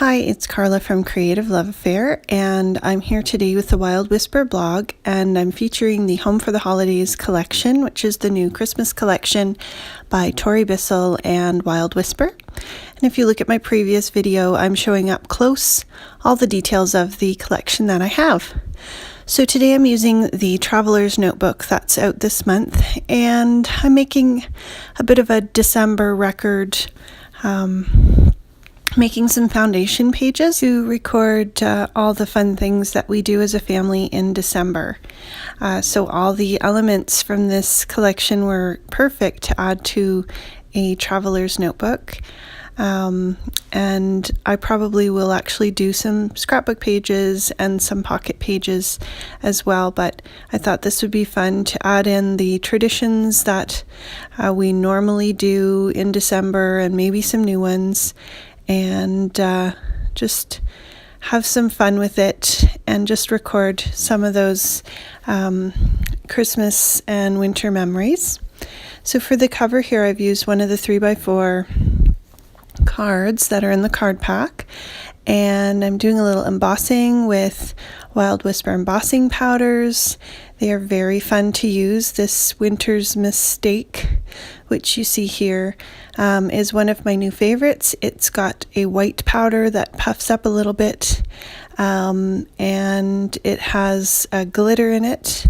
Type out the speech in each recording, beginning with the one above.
Hi, it's Carla from Creative Love Affair, and I'm here today with the Wild Whisper blog, and I'm featuring the Home for the Holidays collection, which is the new Christmas collection by Tori Bissell and Wild Whisper. And if you look at my previous video, I'm showing up close all the details of the collection that I have. So today I'm using the Traveler's Notebook that's out this month, and I'm making a bit of a December record, making some foundation pages to record all the fun things that we do as a family in December. So all the elements from this collection were perfect to add to a traveler's notebook. And I probably will actually do some scrapbook pages and some pocket pages as well, but I thought this would be fun to add in the traditions that we normally do in December and maybe some new ones, and just have some fun with it and just record some of those Christmas and winter memories. So for the cover here, I've used one of the 3x4 cards that are in the card pack, and I'm doing a little embossing with Wild Whisper embossing powders. They are very fun to use. This Winter's Mistake, which you see here, is one of my new favorites. It's got a white powder that puffs up a little bit, and it has a glitter in it.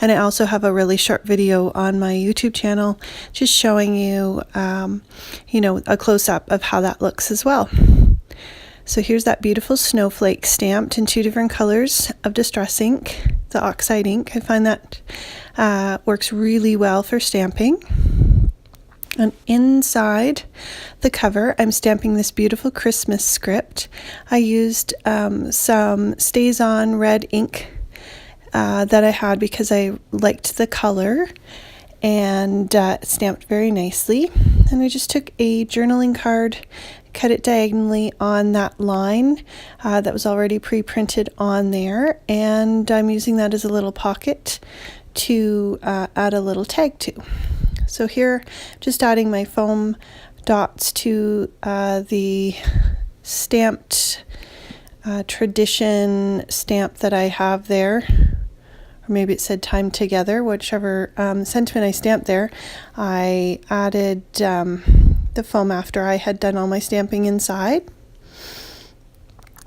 And I also have a really short video on my YouTube channel just showing you, a close-up of how that looks as well. So here's that beautiful snowflake stamped in 2 different colors of distress ink, the oxide ink. I find that works really well for stamping. And inside the cover, I'm stamping this beautiful Christmas script. I used some Stays On red ink that I had because I liked the color, and it stamped very nicely. And I just took a journaling card, cut it diagonally on that line that was already pre-printed on there, and I'm using that as a little pocket to add a little tag to. So here, just adding my foam dots to the stamped tradition stamp that I have there, or maybe it said Time Together, whichever sentiment I stamped there. I added the foam after I had done all my stamping inside.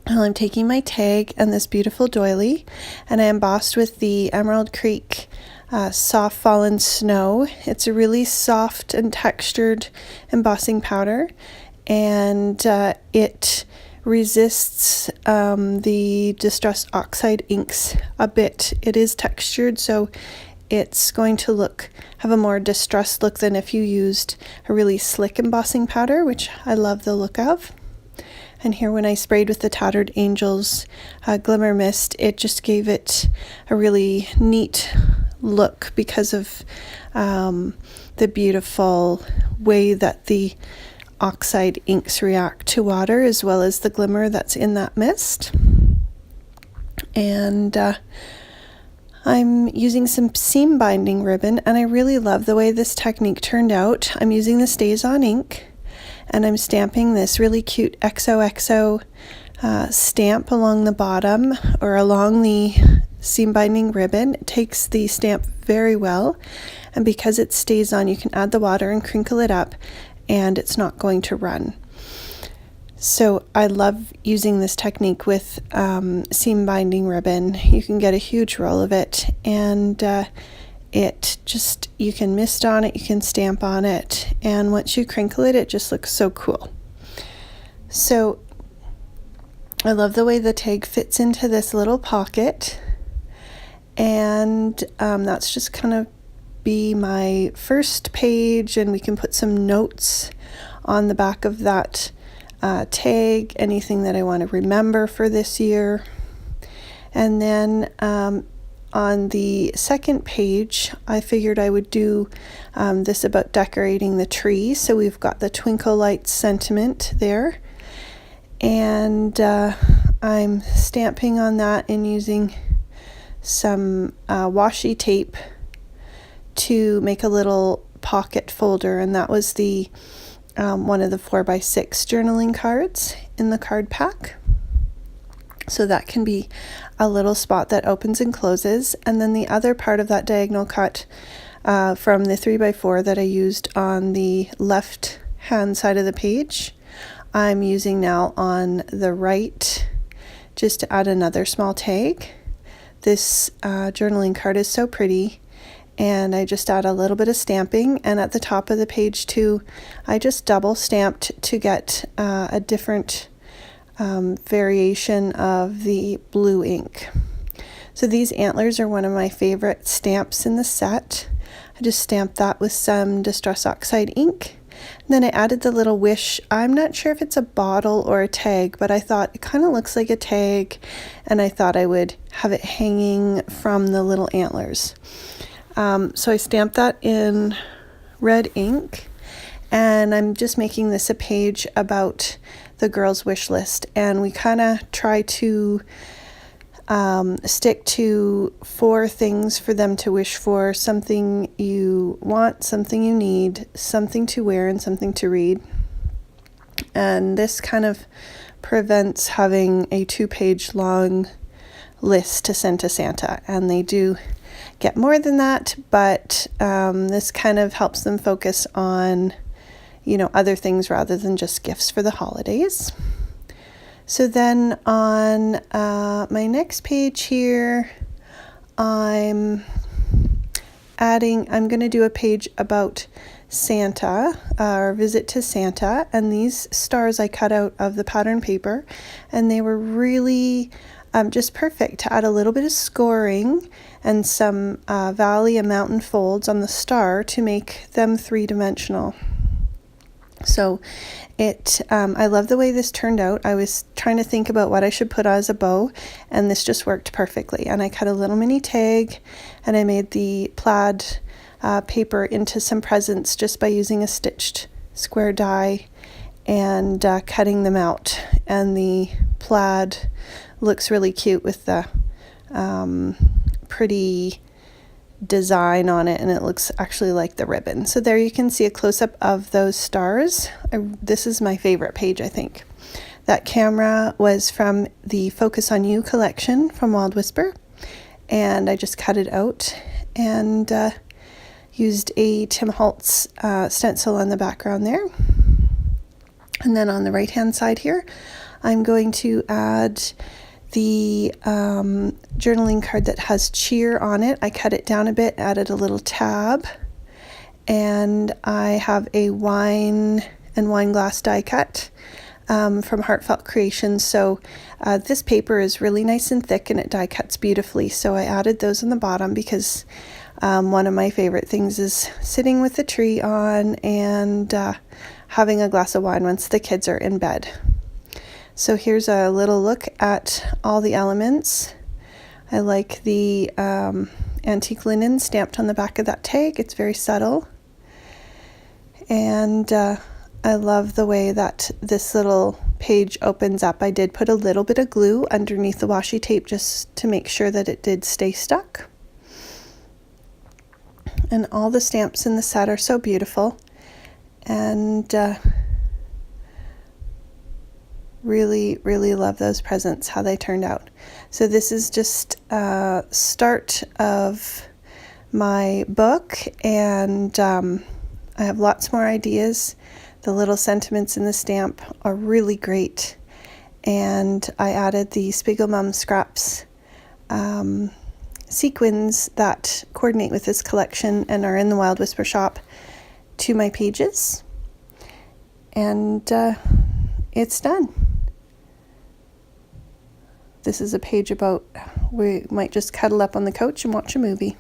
Well, I'm taking my tag and this beautiful doily, and I embossed with the Emerald Creek Soft Fallen Snow. It's a really soft and textured embossing powder, and it resists the Distress Oxide inks a bit. It is textured, so it's going to have a more distressed look than if you used a really slick embossing powder, which I love the look of. And here, when I sprayed with the Tattered Angels Glimmer Mist, it just gave it a really neat look because of the beautiful way that the oxide inks react to water, as well as the glimmer that's in that mist. And I'm using some seam binding ribbon, and I really love the way this technique turned out. I'm using the Stays On ink, and I'm stamping this really cute XOXO stamp along the bottom, or along the seam binding ribbon. It takes the stamp very well, and because it stays on, you can add the water and crinkle it up, and it's not going to run. So I love using this technique with seam binding ribbon. You can get a huge roll of it, and you can mist on it, you can stamp on it, and once you crinkle it, it just looks so cool. So I love the way the tag fits into this little pocket, and that's just kind of be my first page, and we can put some notes on the back of that tag, anything that I want to remember for this year. And then on the second page, I figured I would do this about decorating the tree. So we've got the Twinkle Lights sentiment there, and I'm stamping on that and using some washi tape to make a little pocket folder, and that was the one of the 4x6 journaling cards in the card pack. So that can be a little spot that opens and closes. And then the other part of that diagonal cut from the 3x4 that I used on the left hand side of the page, I'm using now on the right, just to add another small tag. This journaling card is so pretty, and I just add a little bit of stamping, and at the top of the page too, I just double stamped to get a different variation of the blue ink. So these antlers are one of my favorite stamps in the set. I just stamped that with some Distress Oxide ink. And then I added the little wish. I'm not sure if it's a bottle or a tag, but I thought it kind of looks like a tag, and I thought I would have it hanging from the little antlers. So I stamped that in red ink, and I'm just making this a page about the girls' wish list, and we kind of try to stick to 4 things for them to wish for: something you want, something you need, something to wear, and something to read. And this kind of prevents having a 2-page long list to send to Santa, and they do get more than that, but this kind of helps them focus on other things rather than just gifts for the holidays. So then on my next page here, I'm going to do a page about Santa, or visit to Santa, and these stars I cut out of the pattern paper, and they were really just perfect to add a little bit of scoring and some valley and mountain folds on the star to make them 3-dimensional. So I love the way this turned out. I was trying to think about what I should put as a bow, and this just worked perfectly. And I cut a little mini tag, and I made the plaid paper into some presents just by using a stitched square die and cutting them out. And the plaid looks really cute with the pretty design on it, and it looks actually like the ribbon. So there you can see a close-up of those stars. This is my favorite page, I think. That camera was from the Focus on You collection from Wild Whisper, and I just cut it out and used a Tim Holtz stencil on the background there. And then on the right hand side here, I'm going to add the journaling card that has cheer on it. I cut it down a bit, added a little tab, and I have a wine and wine glass die cut from Heartfelt Creations. So this paper is really nice and thick, and it die cuts beautifully. So I added those on the bottom because one of my favorite things is sitting with the tree on and having a glass of wine once the kids are in bed. So here's a little look at all the elements. I like the antique linen stamped on the back of that tag. It's very subtle. And I love the way that this little page opens up. I did put a little bit of glue underneath the washi tape just to make sure that it did stay stuck. And all the stamps in the set are so beautiful. And really, really love those presents, how they turned out. So this is just a start of my book, and I have lots more ideas. The little sentiments in the stamp are really great, and I added the Spiegelmum Scraps sequins that coordinate with this collection and are in the Wild Whisper shop to my pages, and it's done. This is a page about we might just cuddle up on the couch and watch a movie.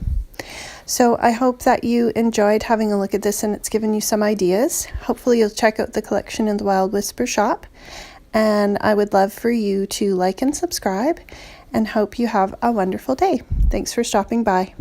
So I hope that you enjoyed having a look at this and it's given you some ideas. Hopefully you'll check out the collection in the Wild Whisper shop. And I would love for you to like and subscribe, and hope you have a wonderful day. Thanks for stopping by.